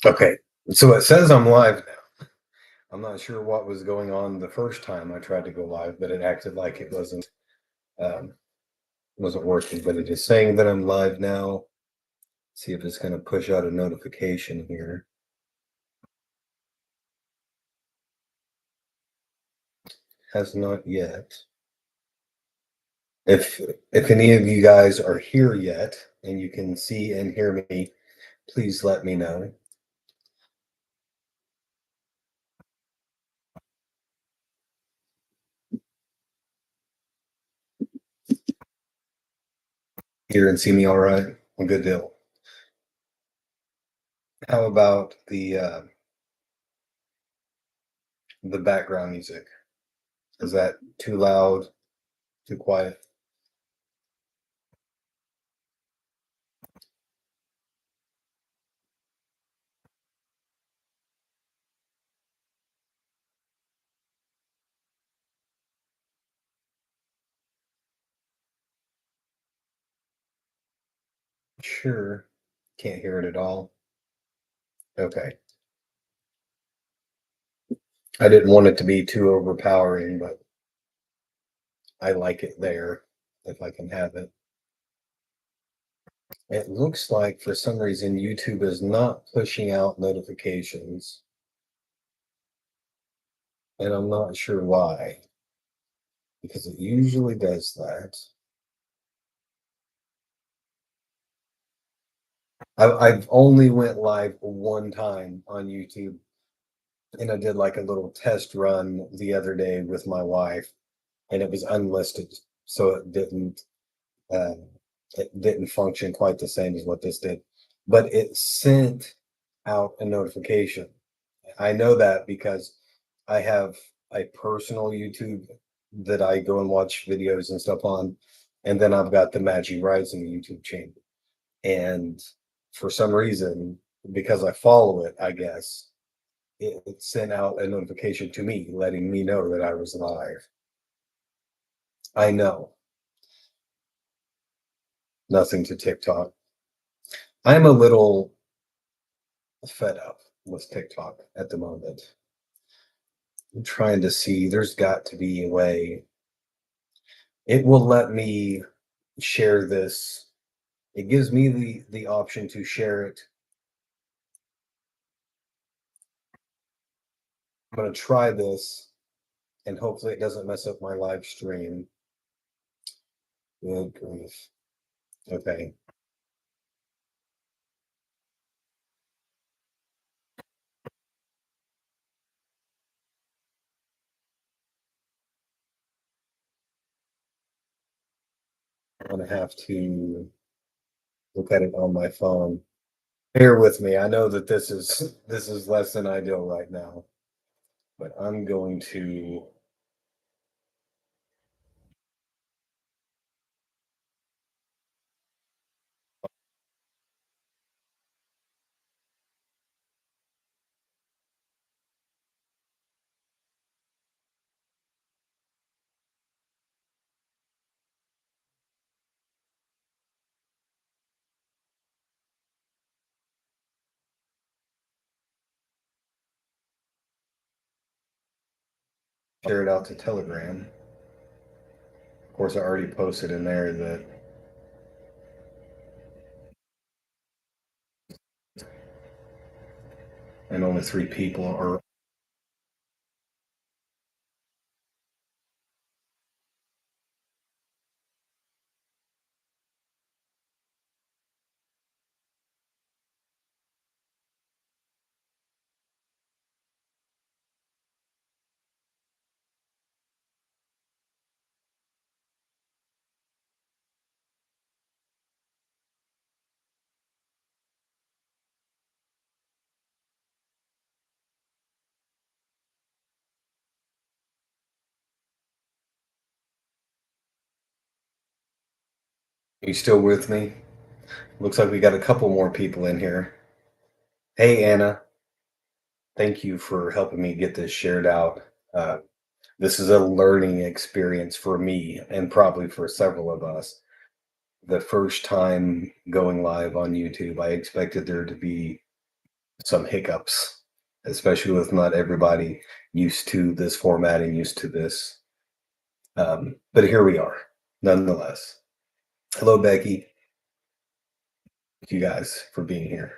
Okay, so it says I'm live now. I'm not sure what was going on the first time I tried to go live, but it acted like it um, wasn't working. But it is saying that I'm live now. See if it's going to push out a notification here. Has not yet. If any of you guys are here yet and you can see and hear me, please let me know. Hear and see me all right? A good deal. How about the background music? Is that too loud, too quiet? Sure. Can't hear it at all. Okay. I didn't want it to be too overpowering, but I like it there if I can have it. It looks like for some reason YouTube is not pushing out notifications, and I'm not sure why, because it usually does that. I've only went live one time on YouTube, and I did like a little test run the other day with my wife, and it was unlisted, so uh, it didn't function quite the same as what this did, but it sent out a notification. I know that because I have a personal YouTube that I go and watch videos and stuff on, and then I've got the MagiRising YouTube channel. And for some reason, because I follow it, I guess it sent out a notification to me letting me know that I was live. I know, nothing to TikTok. I'm a little fed up with TikTok at the moment. I'm trying to see, there's got to be a way. It will let me share this. It gives me the option to share it. I'm going to try this and hopefully it doesn't mess up my live stream. Good grief. Okay. I'm going to have to look at it on my phone. Bear with me. I know that this is less than ideal right now, but I'm going to share it out to Telegram. Of course, I already posted in there that and only 3 people are. Are you still with me? Looks like we got a couple more people in here. Hey, Anna. Thank you for helping me get this shared out. Uh, this is a learning experience for me and probably for several of us. The first time going live on YouTube, I expected there to be some hiccups, especially with not everybody used to this format and used to this. But here we are, nonetheless. Hello, Becky. Thank you guys for being here.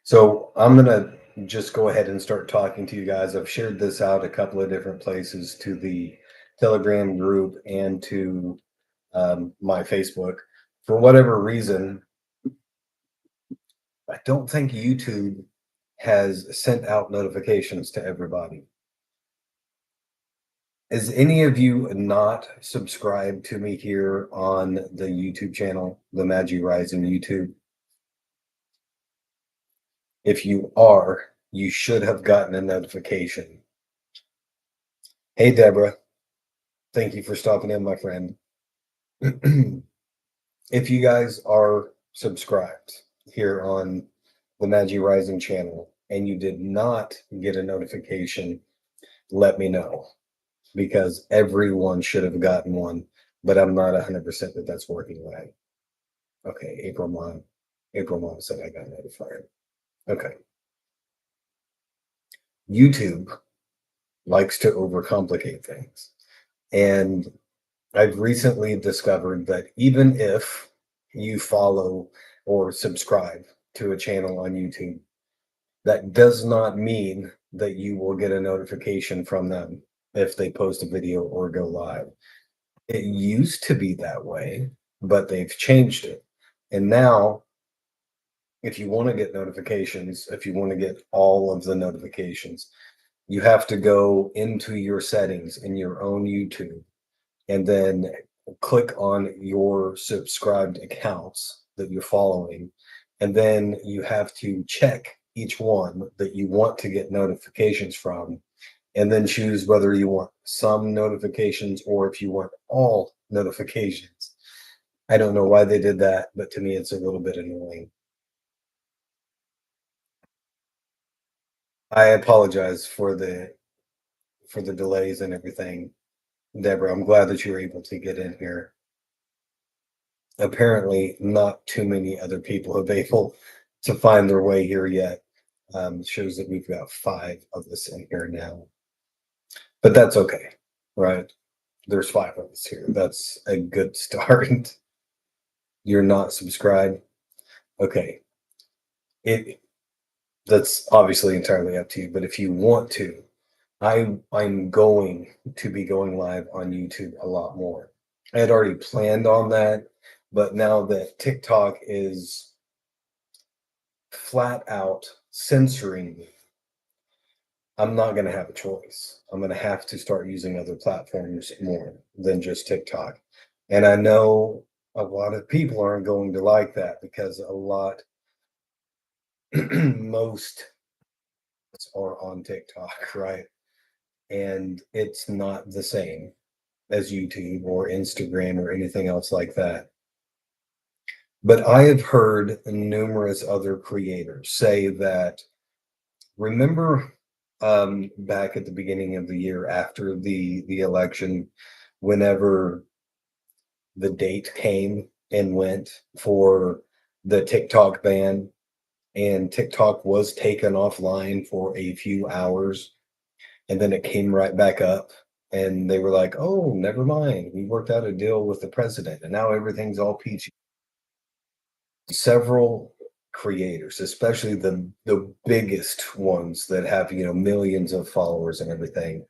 So I'm gonna just go ahead and start talking to you guys. I've shared this out a couple of different places, to the Telegram group and to my Facebook. For whatever reason, I don't think YouTube has sent out notifications to everybody. Is any of you not subscribed to me here on the YouTube channel, the MagiRising YouTube? If you are, you should have gotten a notification. Hey, Deborah. Thank you for stopping in, my friend. If you guys are subscribed here on the MagiRising channel and you did not get a notification, let me know, because everyone should have gotten one, but I'm not 100% that that's working right. Okay, April Mom. April Mom said I got notified. Okay. YouTube likes to overcomplicate things. And I've recently discovered that even if you follow or subscribe to a channel on YouTube, that does not mean that you will get a notification from them if they post a video or go live. It used to be that way, but they've changed it. And now, if you want to get notifications, if you want to get all of the notifications, you have to go into your settings in your own YouTube and then click on your subscribed accounts that you're following. And then you have to check each one that you want to get notifications from, and then choose whether you want some notifications or if you want all notifications. I don't know why they did that, but to me, it's a little bit annoying. I apologize for the delays and everything, Deborah. I'm glad that you're able to get in here. Apparently, not too many other people have been able to find their way here yet. Shows that we've got 5 of us in here now, but that's okay, right? There's 5 of us here. That's a good start. You're not subscribed. Okay. That's obviously entirely up to you, but if you want to, I'm going to be going live on YouTube a lot more. I had already planned on that, but now that TikTok is flat out censoring me, I'm not going to have a choice. I'm going to have to start using other platforms more than just TikTok. And I know a lot of people aren't going to like that, because most are on TikTok, right? And it's not the same as YouTube or Instagram or anything else like that. But I have heard numerous other creators say that, remember, back at the beginning of the year after the election, whenever the date came and went for the TikTok ban, and TikTok was taken offline for a few hours, and then it came right back up, and they were like, oh, never mind, we worked out a deal with the president and now everything's all peachy. Several creators, especially the biggest ones that have, millions of followers and everything,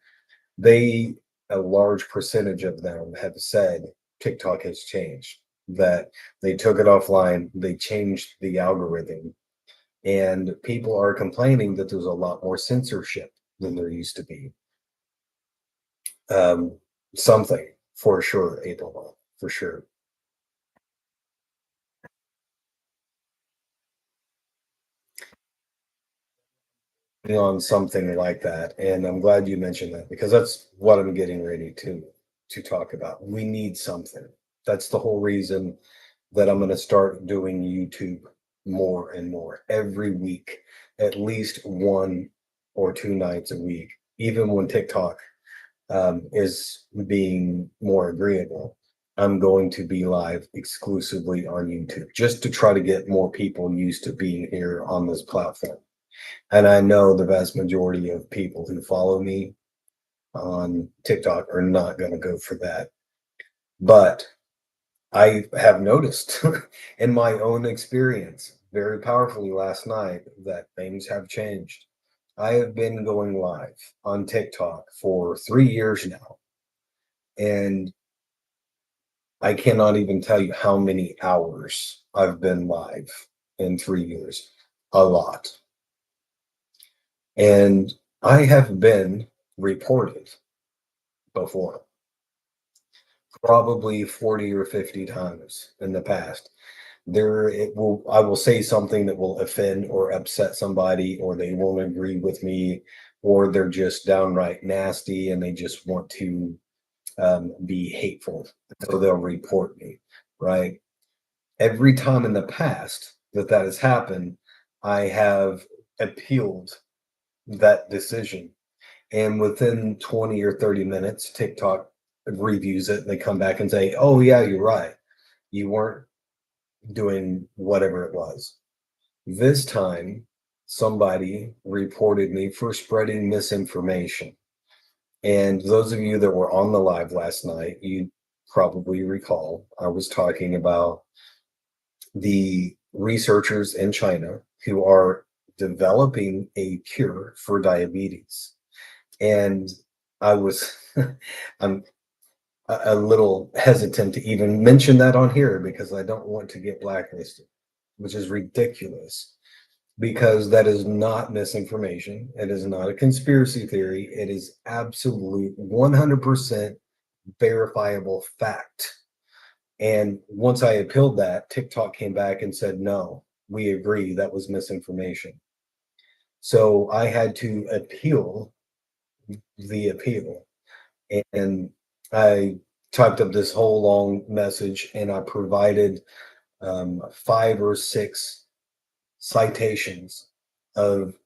they a large percentage of them have said TikTok has changed, that they took it offline, they changed the algorithm, and people are complaining that there's a lot more censorship than there used to be. Something for sure, April, for sure. On something like that, and I'm glad you mentioned that, because that's what I'm getting ready to talk about. We need something. That's the whole reason that I'm going to start doing YouTube more and more every week, at least 1 or 2 nights a week, even when TikTok is being more agreeable. I'm going to be live exclusively on YouTube just to try to get more people used to being here on this platform. And I know the vast majority of people who follow me on TikTok are not going to go for that. But I have noticed in my own experience very powerfully last night that things have changed. I have been going live on TikTok for 3 years now, and I cannot even tell you how many hours I've been live in 3 years. A lot. And I have been reported before, probably 40 or 50 times in the past. I will say something that will offend or upset somebody, or they won't agree with me, or they're just downright nasty and they just want to be hateful. So they'll report me, right? Every time in the past that that has happened, I have appealed that decision. And within 20 or 30 minutes, TikTok reviews it. They come back and say, oh, yeah, you're right. You weren't doing whatever it was. This time, somebody reported me for spreading misinformation. And those of you that were on the live last night, you probably recall I was talking about the researchers in China who are developing a cure for diabetes. And I was, I'm a little hesitant to even mention that on here because I don't want to get blacklisted, which is ridiculous because that is not misinformation. It is not a conspiracy theory. It is absolute 100% verifiable fact. And once I appealed that, TikTok came back and said, no, we agree that was misinformation. So I had to appeal the appeal. And I typed up this whole long message and I provided 5 or 6 citations of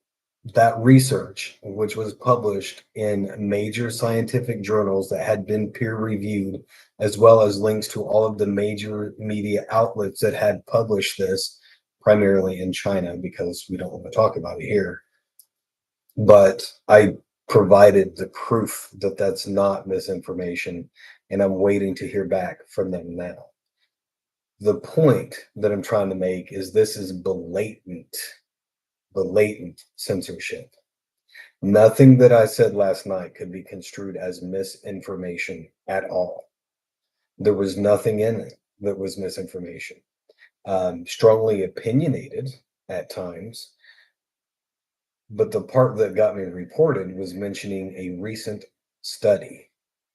that research, which was published in major scientific journals that had been peer reviewed, as well as links to all of the major media outlets that had published this, primarily in China, because we don't want to talk about it here. But I provided the proof that that's not misinformation, and I'm waiting to hear back from them now. The point that I'm trying to make is this is blatant censorship. Nothing that I said last night could be construed as misinformation at all. There was nothing in it that was misinformation. Strongly opinionated at times, but the part that got me reported was mentioning a recent study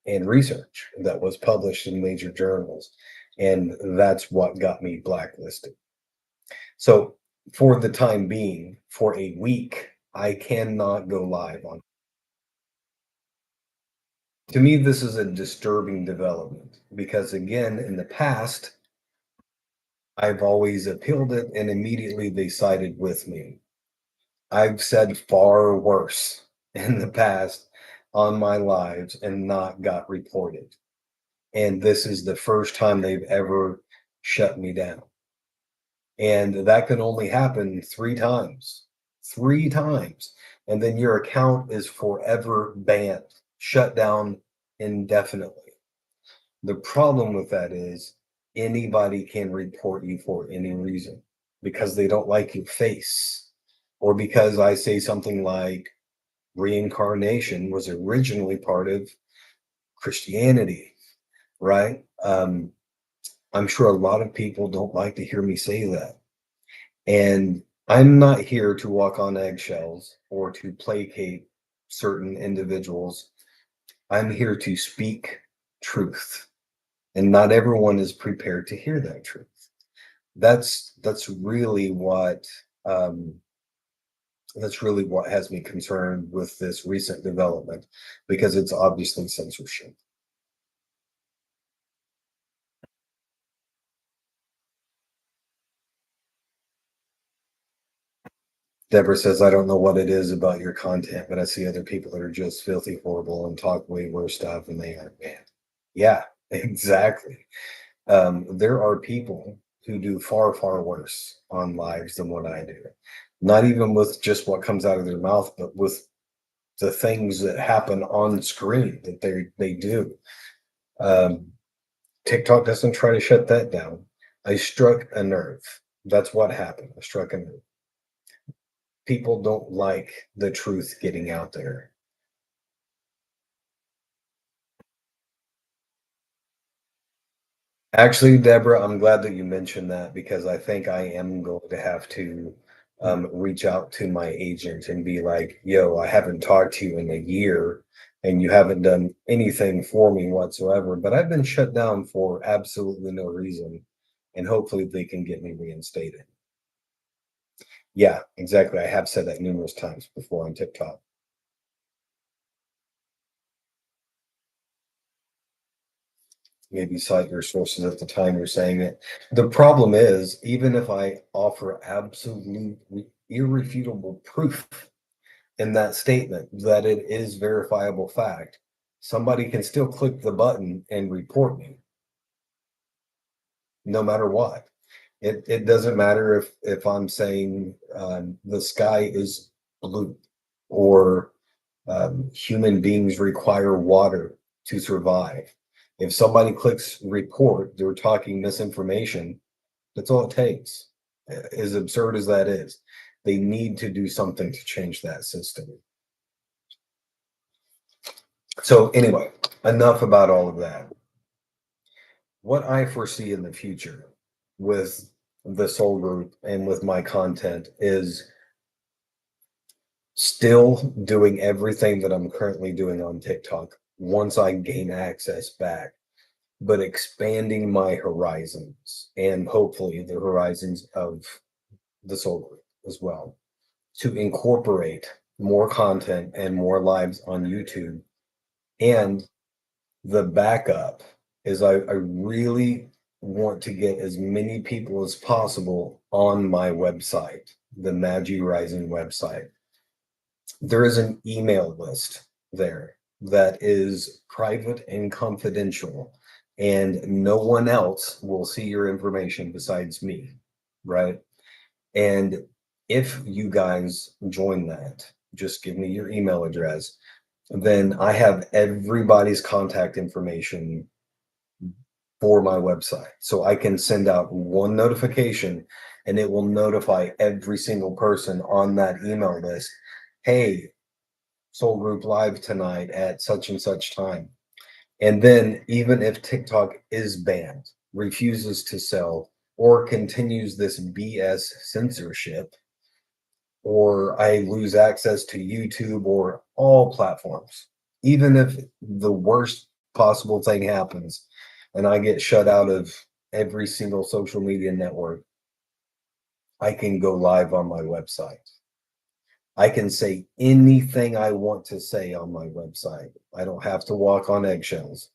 and research that was published in major journals, and that's what got me blacklisted. So for the time being, for a week, I cannot go live on. To me, this is a disturbing development because, again, in the past, I've always appealed it and immediately they sided with me. I've said far worse in the past on my lives and not got reported. And this is the first time they've ever shut me down. And that can only happen 3 times. 3 times. And then your account is forever banned, shut down indefinitely. The problem with that is anybody can report you for any reason because they don't like your face, or because I say something like reincarnation was originally part of Christianity, right? I'm sure a lot of people don't like to hear me say that. And I'm not here to walk on eggshells or to placate certain individuals. I'm here to speak truth. And not everyone is prepared to hear that truth. That's really what has me concerned with this recent development, because it's obviously censorship. Deborah says, I don't know what it is about your content, but I see other people that are just filthy horrible and talk way worse stuff and they aren't banned. Yeah, Exactly. There are people who do far, far worse on lives than what I do. Not even with just what comes out of their mouth, but with the things that happen on screen that they do. Um, TikTok doesn't try to shut that down. I struck a nerve. That's what happened. I struck a nerve. People don't like the truth getting out there. Actually, Deborah, I'm glad that you mentioned that because I think I am going to have to reach out to my agent and be like, yo, I haven't talked to you in a year and you haven't done anything for me whatsoever, but I've been shut down for absolutely no reason. And hopefully they can get me reinstated. Yeah, exactly. I have said that numerous times before on TikTok. Maybe cite your sources at the time you're saying it. The problem is, even if I offer absolute irrefutable proof in that statement that it is verifiable fact, somebody can still click the button and report me no matter what. It doesn't matter if I'm saying the sky is blue or human beings require water to survive. If somebody clicks report, they're talking misinformation. That's all it takes. As absurd as that is, they need to do something to change that system. So, anyway, enough about all of that. What I foresee in the future with the Soul Group and with my content is still doing everything that I'm currently doing on TikTok once I gain access back, but expanding my horizons and hopefully the horizons of the Soul Group as well to incorporate more content and more lives on YouTube. And the backup is I really want to get as many people as possible on my website, the MagiRising website. There is an email list there that is private and confidential, and no one else will see your information besides me, right? And if you guys join that, just give me your email address, then I have everybody's contact information for my website. So I can send out one notification and it will notify every single person on that email list. Hey, Soul Group Live tonight at such and such time. And then, even if TikTok is banned, refuses to sell, or continues this BS censorship, or I lose access to YouTube or all platforms, even if the worst possible thing happens and I get shut out of every single social media network, I can go live on my website. I can say anything I want to say on my website. I don't have to walk on eggshells.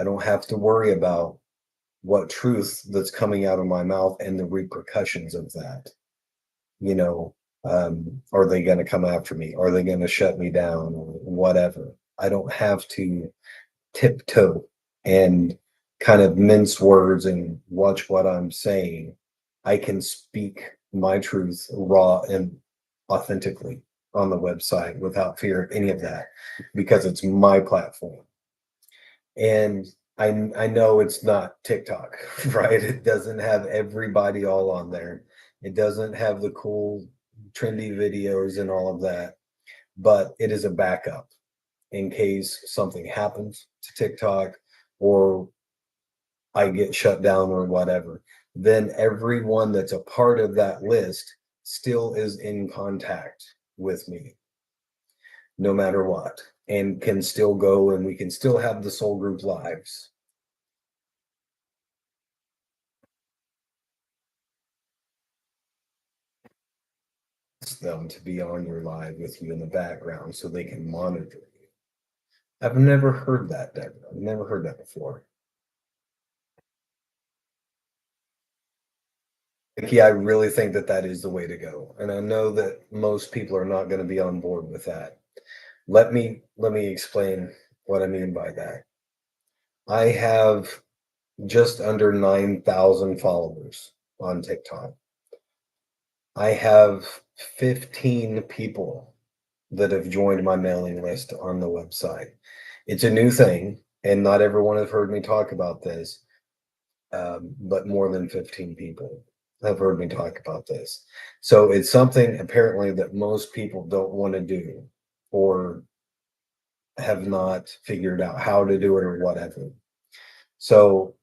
I don't have to worry about what truth that's coming out of my mouth and the repercussions of that. You know, are they going to come after me? Are they going to shut me down or whatever? I don't have to tiptoe and kind of mince words and watch what I'm saying. I can speak my truth raw and authentically on the website without fear of any of that because it's my platform. And I know it's not TikTok, right? It doesn't have everybody all on there. It doesn't have the cool trendy videos and all of that, but it is a backup in case something happens to TikTok or I get shut down or whatever. Then everyone that's a part of that list still is in contact with me no matter what and can still go and we can still have the Soul Group lives. Them to be on your live with you in the background so they can monitor you. I've never heard that, Deborah. I've never heard that before. Like, yeah, I really think that that is the way to go, and I know that most people are not going to be on board with that. Let me explain what I mean by that. I have just under 9,000 followers on TikTok. I have 15 people that have joined my mailing list on the website. It's a new thing, and not everyone have heard me talk about this, but more than 15 people have heard me talk about this. So it's something apparently that most people don't want to do or have not figured out how to do it or whatever. So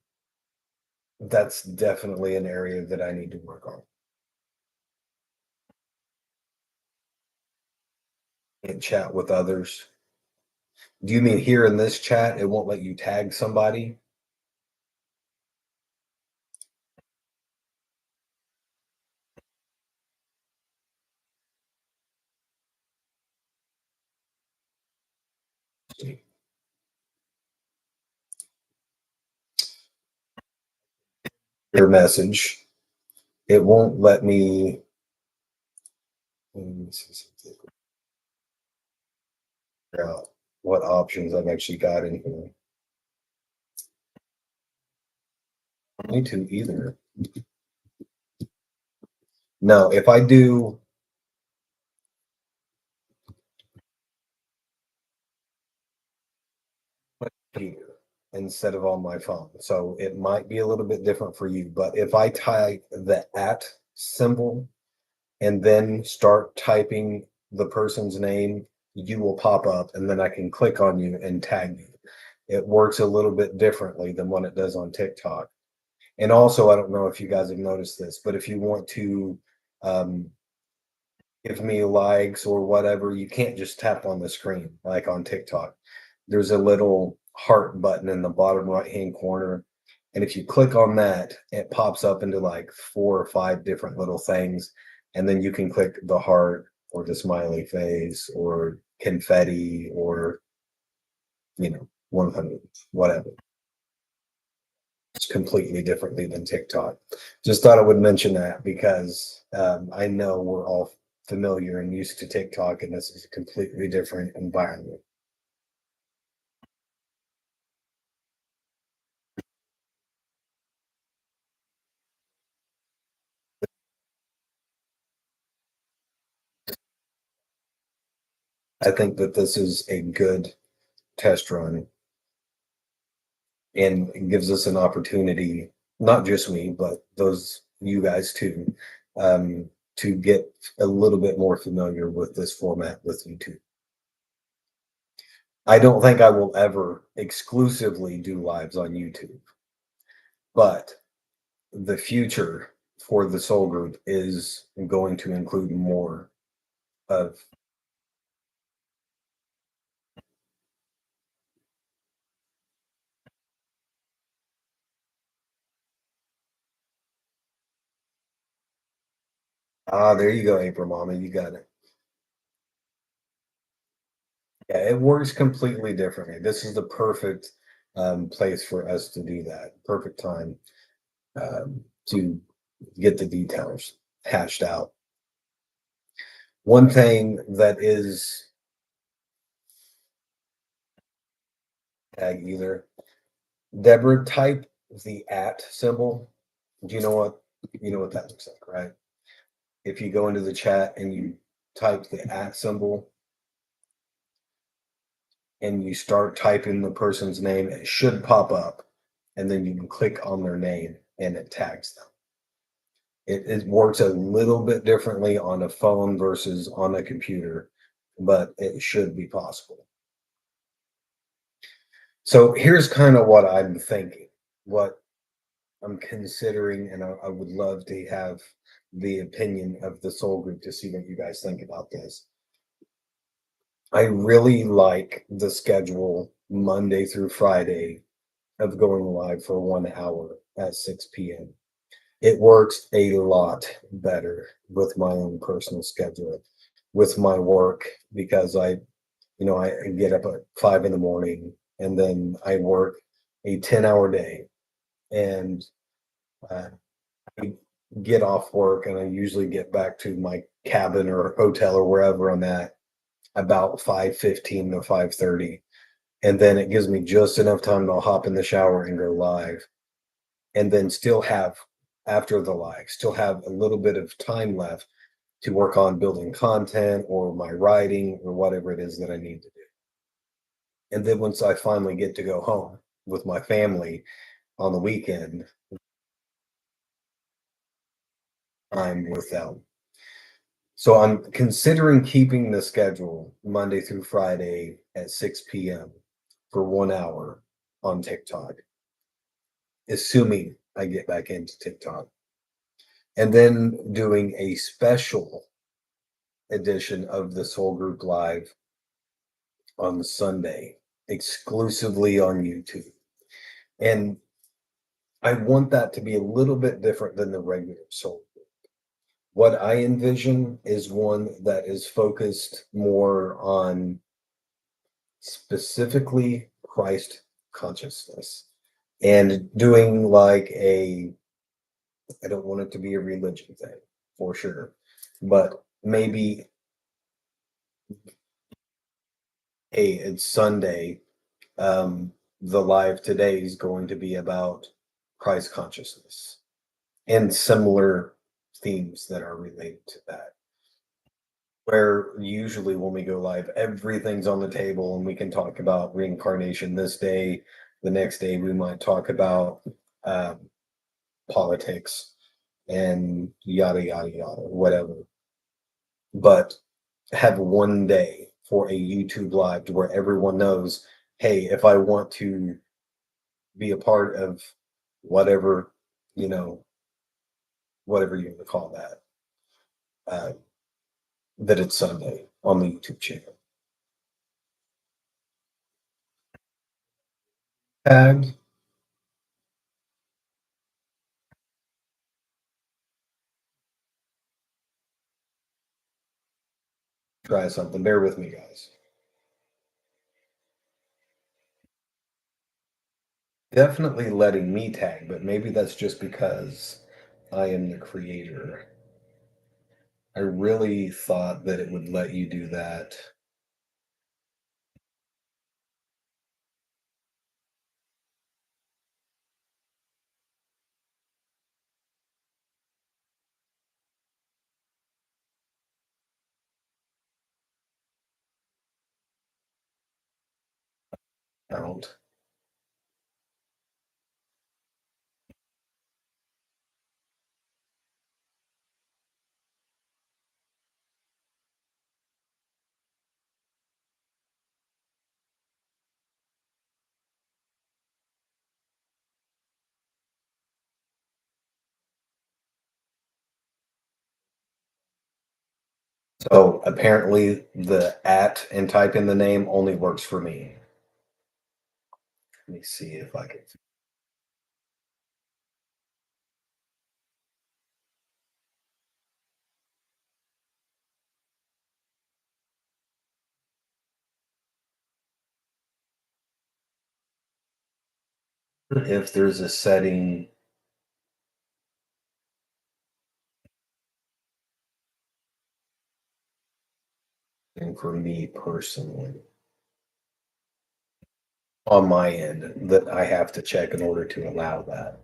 that's definitely an area that I need to work on and chat with others. Do you mean here in this chat, it won't let you tag somebody? Your message. It won't let me. Let me see something. Figure out what options I've actually got in here. Me too, either. No, if I do here instead of on my phone, so it might be a little bit different for you. But if I type the at symbol and then start typing the person's name, you will pop up, and then I can click on you and tag you. It works a little bit differently than what it does on TikTok. And also, I don't know if you guys have noticed this, but if you want to um, give me likes or whatever, you can't just tap on the screen like on TikTok. There's a little heart button in the bottom right hand corner. And if you click on that, it pops up into like 4 or 5 different little things. And then you can click the heart or the smiley face or confetti or, 100, whatever. It's completely differently than TikTok. Just thought I would mention that because I know we're all familiar and used to TikTok, and this is a completely different environment. I think that this is a good test run and it gives us an opportunity, not just me, but those you guys too, to get a little bit more familiar with this format with YouTube. I don't think I will ever exclusively do lives on YouTube, but the future for the Soul Group is going to include more of. There you go, April Mama, you got it. Yeah, it works completely differently. This is the perfect place for us to do that. Perfect time to get the details hashed out. One thing that is tag either Deborah, type the at symbol. Do you know what that looks like, right? If you go into the chat and you type the at symbol and you start typing the person's name, it should pop up, and then you can click on their name and it tags them. It works a little bit differently on a phone versus on a computer, but it should be possible. So here's kind of what I'm thinking, what I'm considering, and I would love to have the opinion of the Soul Group to see what you guys think about this. I really like the schedule Monday through Friday of going live for 1 hour at 6 p.m. It works a lot better with my own personal schedule, with my work, because I get up at 5 in the morning and then I work a 10-hour day and uh, I get off work and I usually get back to my cabin or hotel or wherever I'm at about 5:15 to 5:30. and then it gives me just enough time to hop in the shower and go live, and then still have after the live, still have a little bit of time left to work on building content or my writing or whatever it is that I need to do. And then once I finally get to go home with my family on the weekend, I'm with them. So I'm considering keeping the schedule Monday through Friday at 6 p.m. for 1 hour on TikTok, assuming I get back into TikTok. And then doing a special edition of the Soul Group Live on Sunday, exclusively on YouTube. And I want that to be a little bit different than the regular Soul. What I envision is one that is focused more on specifically Christ consciousness and doing like I don't want it to be a religion thing for sure, but maybe, hey, it's Sunday. The live today is going to be about Christ consciousness and similar themes that are related to that. Where usually when we go live, everything's on the table and we can talk about reincarnation this day. The next day, we might talk about um, politics and yada, yada, yada, whatever. But have one day for a YouTube live to where everyone knows, hey, if I want to be a part of whatever, you know, whatever you want to call that, uh, that it's Sunday on the YouTube channel. Tagged, try something. Bear with me, guys. Definitely letting me tag, but maybe that's just because I am the creator. I really thought that it would let you do that. I don't. So apparently the at and type in the name only works for me. Let me see if I can. If there's a setting for me personally on my end that I have to check in order to allow that.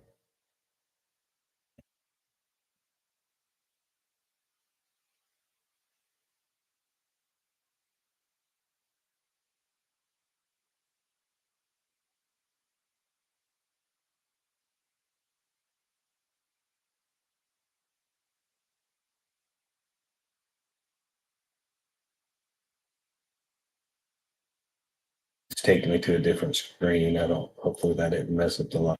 It's taking me to a different screen. I don't, hopefully that didn't mess up the line.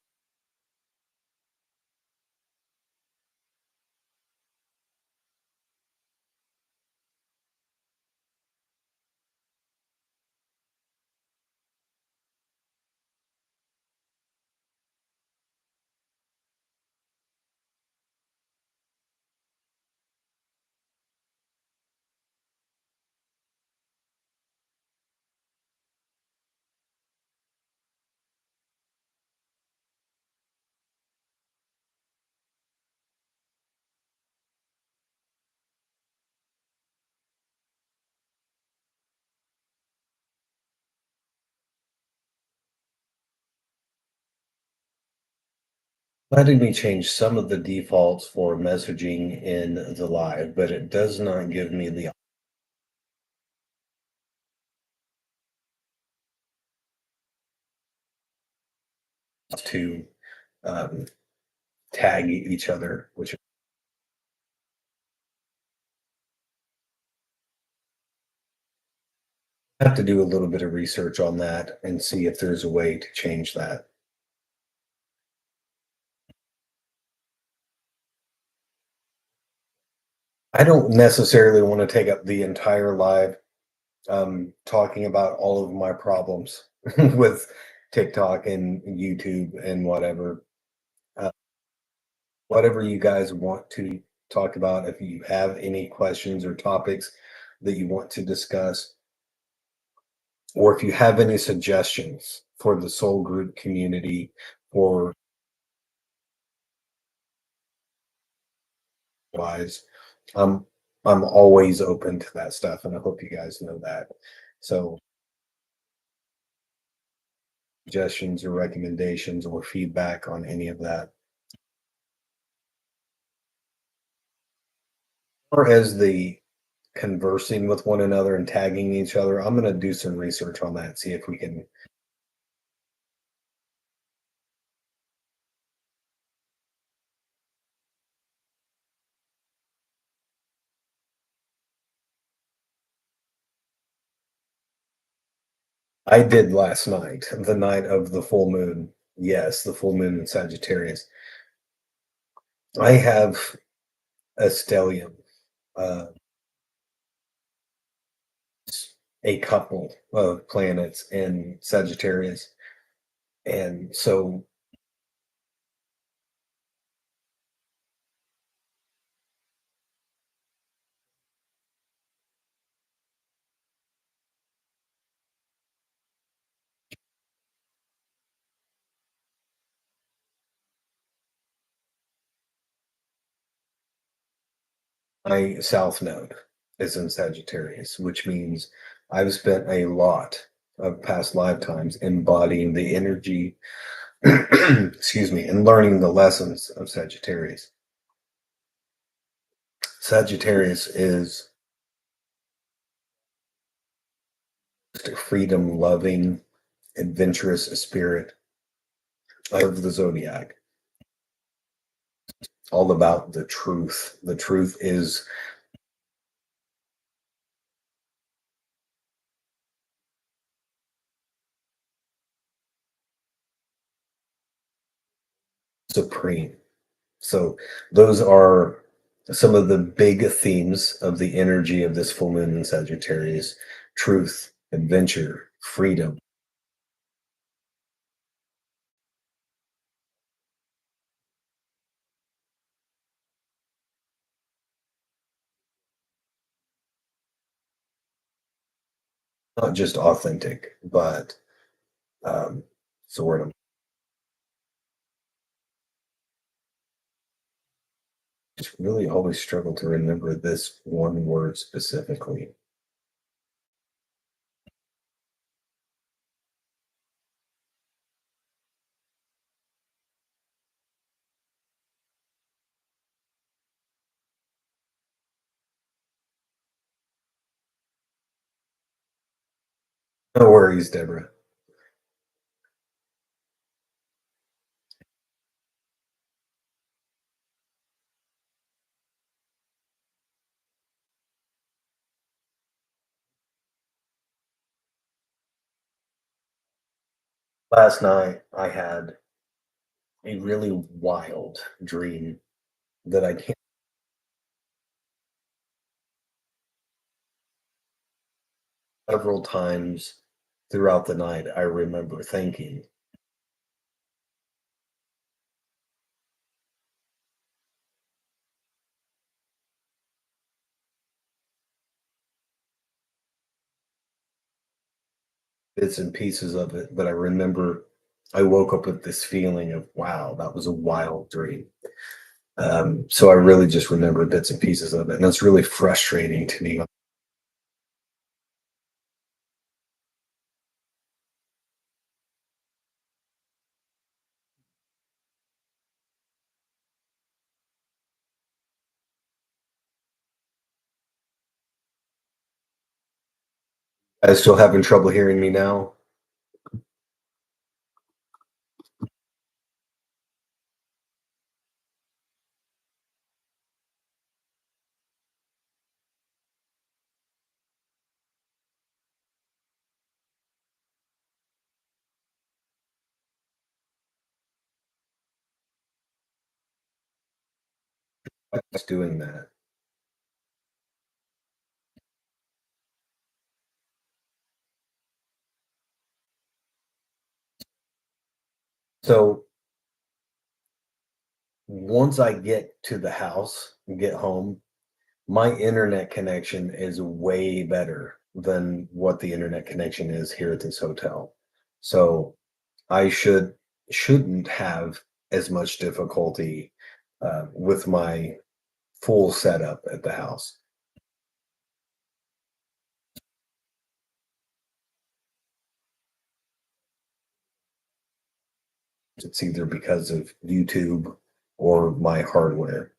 letting me change some of the defaults for messaging in the live, but it does not give me the option to um, tag each other, which I have to do a little bit of research on that and see if there's a way to change that. I don't necessarily want to take up the entire live talking about all of my problems with TikTok and YouTube and whatever. Uh, whatever you guys want to talk about, if you have any questions or topics that you want to discuss, or if you have any suggestions for the soul group community or wise, um, I'm always open to that stuff, and I hope you guys know that. So, suggestions or recommendations or feedback on any of that, or as the conversing with one another and tagging each other, I'm going to do some research on that, see if we can. I did last night, the night of the full moon. Yes, the full moon in Sagittarius. I have a stellium, uh, a couple of planets in Sagittarius. And so my south node is in Sagittarius, which means I've spent a lot of past lifetimes embodying the energy, excuse me, and learning the lessons of Sagittarius. Sagittarius is just a freedom loving, adventurous spirit of the zodiac, all about the truth. The truth is supreme. So, those are some of the big themes of the energy of this full moon in Sagittarius: truth, adventure, freedom, not just authentic, but sort of. Just really always struggle to remember this one word specifically. No worries, Deborah. Last night I had a really wild dream that I can't several times throughout the night. I remember thinking bits and pieces of it, but I remember I woke up with this feeling of, wow, that was a wild dream. So I really just remember bits and pieces of it. And it's really frustrating to me. Guys still having trouble hearing me now? It's doing that. So once I get to the house and get home, my internet connection is way better than what the internet connection is here at this hotel. So I shouldn't have as much difficulty with my full setup at the house. It's either because of YouTube or my hardware.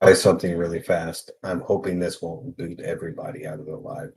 Try something really fast. I'm hoping this won't boot everybody out of the live.